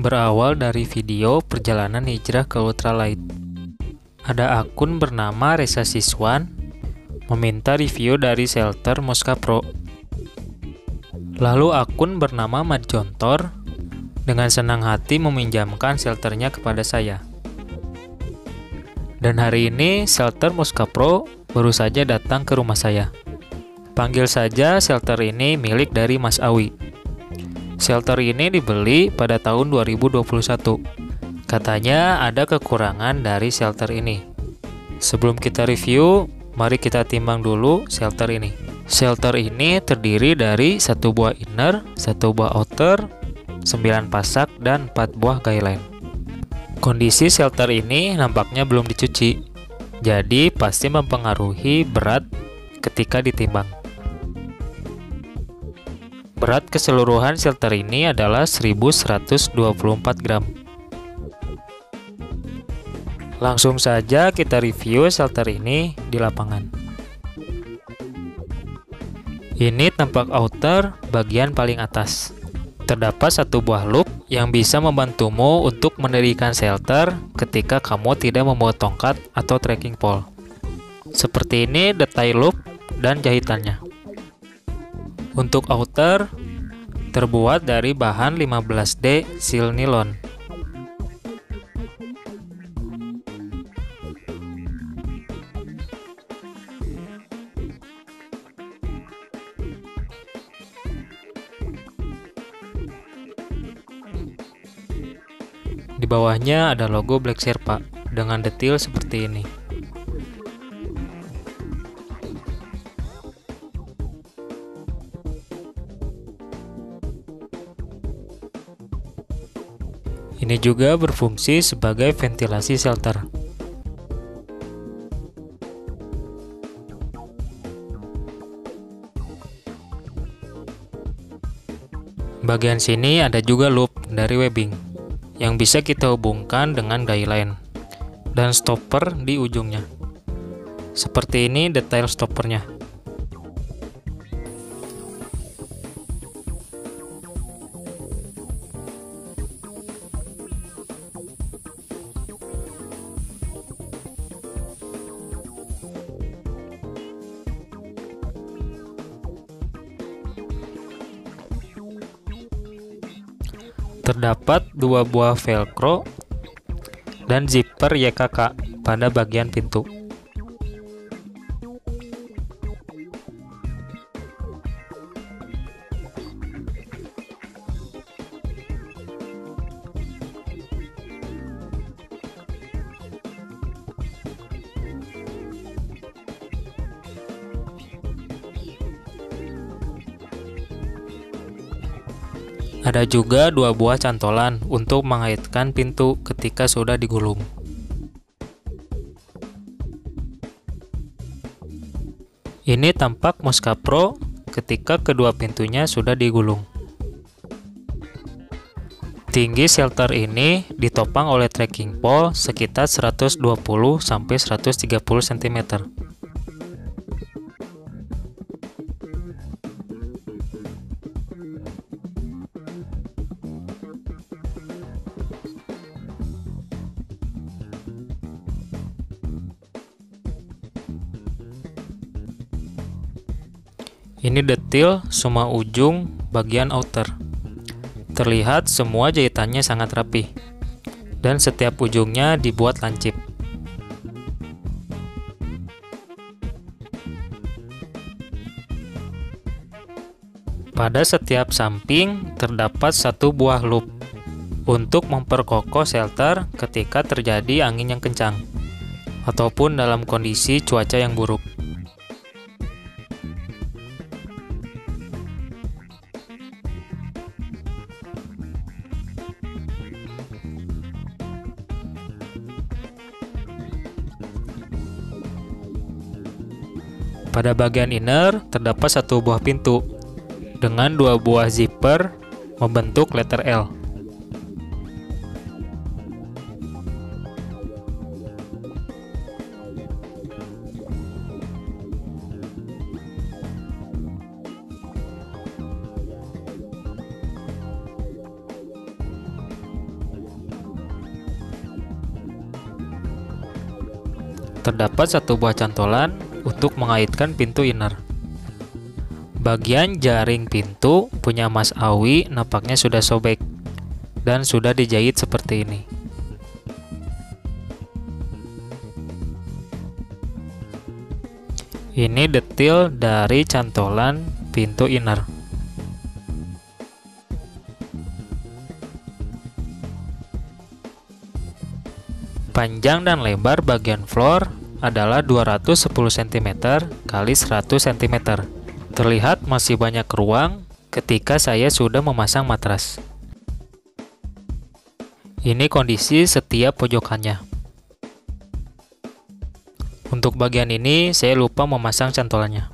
Berawal dari video perjalanan hijrah ke ultralight. Ada akun bernama Reza Siswan meminta review dari shelter Mosca Pro. Lalu akun bernama Mat Jontor dengan senang hati meminjamkan shelternya kepada saya. Dan hari ini shelter Mosca Pro baru saja datang ke rumah saya. Panggil saja shelter ini milik dari Mas Awi. Shelter ini dibeli pada tahun 2021. Katanya ada kekurangan dari shelter ini. Sebelum kita review, mari kita timbang dulu shelter ini. Shelter ini terdiri dari 1 buah inner, 1 buah outer, 9 pasak, dan 4 buah guideline. Kondisi shelter ini nampaknya belum dicuci, jadi pasti mempengaruhi berat ketika ditimbang. Berat keseluruhan shelter ini adalah 1124 gram. Langsung saja kita review shelter ini di lapangan. Ini tampak outer bagian paling atas. Terdapat 1 buah loop yang bisa membantumu untuk mendirikan shelter ketika kamu tidak membawa tongkat atau trekking pole. Seperti ini detail loop dan jahitannya. Untuk outer, terbuat dari bahan 15D seal nilon. Di bawahnya ada logo Black Sherpa dengan detail seperti ini. Ini juga berfungsi sebagai ventilasi shelter. Bagian sini ada juga loop dari webbing yang bisa kita hubungkan dengan guideline dan stopper di ujungnya. Seperti ini detail stoppernya. Terdapat 2 buah velcro dan zipper YKK pada bagian pintu. Ada juga 2 buah cantolan untuk mengaitkan pintu ketika sudah digulung. Ini tampak Mosca Pro ketika kedua pintunya sudah digulung. Tinggi shelter ini ditopang oleh trekking pole sekitar 120-130 cm. Ini detail semua ujung bagian outer. Terlihat semua jahitannya sangat rapi, dan setiap ujungnya dibuat lancip. Pada setiap samping terdapat 1 buah loop untuk memperkokoh shelter ketika terjadi angin yang kencang ataupun dalam kondisi cuaca yang buruk. Pada bagian inner terdapat 1 buah pintu dengan 2 buah zipper membentuk letter L. Terdapat satu buah cantolan untuk mengaitkan pintu inner. Bagian jaring pintu punya Mas Awi nampaknya sudah sobek dan sudah dijahit seperti ini. Ini detail dari cantolan pintu inner. Panjang dan lebar bagian floor adalah 210 cm x 100 cm. Terlihat masih banyak ruang ketika saya sudah memasang matras. Ini kondisi setiap pojokannya. Untuk bagian ini saya lupa memasang cantolannya.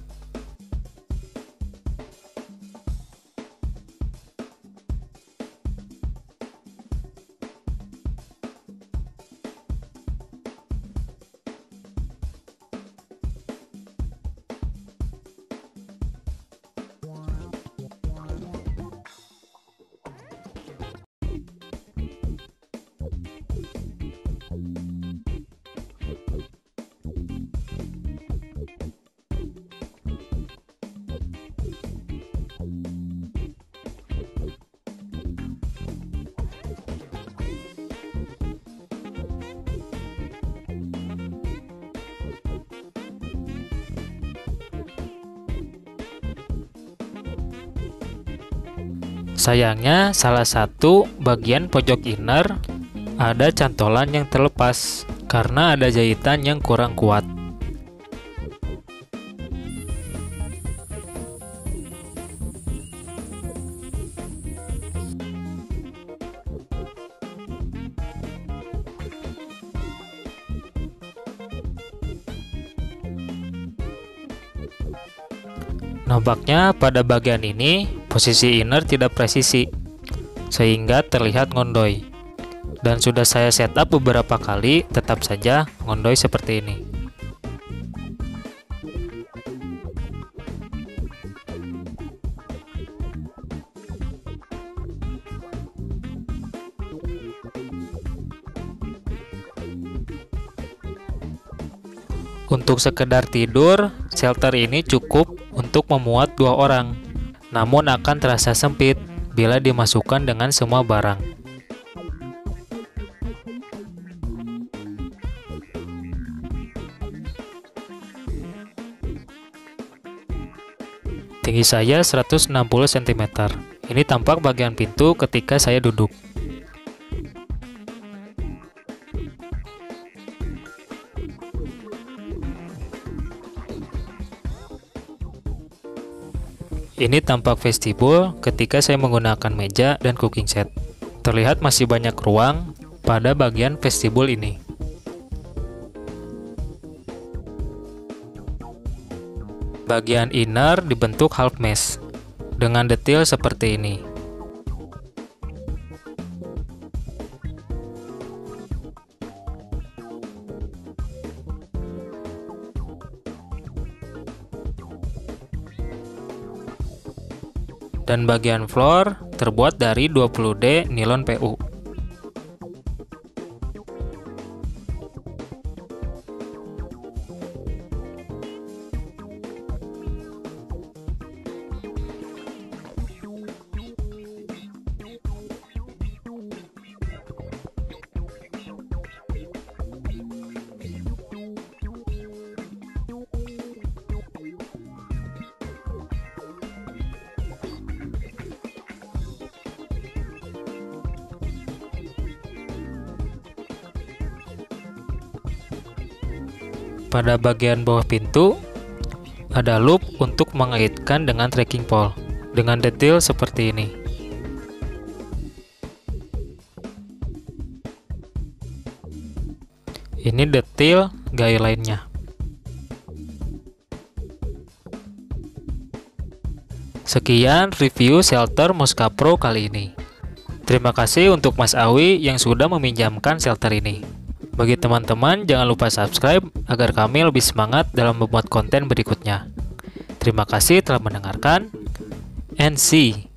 Sayangnya salah satu bagian pojok inner ada cantolan yang terlepas karena ada jahitan yang kurang kuat. Nampaknya pada bagian ini posisi inner tidak presisi sehingga terlihat ngondoy, dan sudah saya setup beberapa kali tetap saja ngondoy seperti ini. Untuk sekedar tidur, shelter ini cukup untuk memuat 2 orang, namun akan terasa sempit bila dimasukkan dengan semua barang. Tinggi saya 160 cm. Ini tampak bagian pintu ketika saya duduk. Ini tampak vestibul ketika saya menggunakan meja dan cooking set. Terlihat masih banyak ruang pada bagian vestibul ini. Bagian inner dibentuk half mesh dengan detail seperti ini. Dan bagian floor terbuat dari 20D nilon PU. Pada bagian bawah pintu, ada loop untuk mengaitkan dengan trekking pole dengan detail seperti ini. Ini detail gaya lainnya. Sekian review shelter Mosca Pro kali ini. Terima kasih untuk Mas Awi yang sudah meminjamkan shelter ini. Bagi teman-teman, jangan lupa subscribe agar kami lebih semangat dalam membuat konten berikutnya. Terima kasih telah mendengarkan, and see.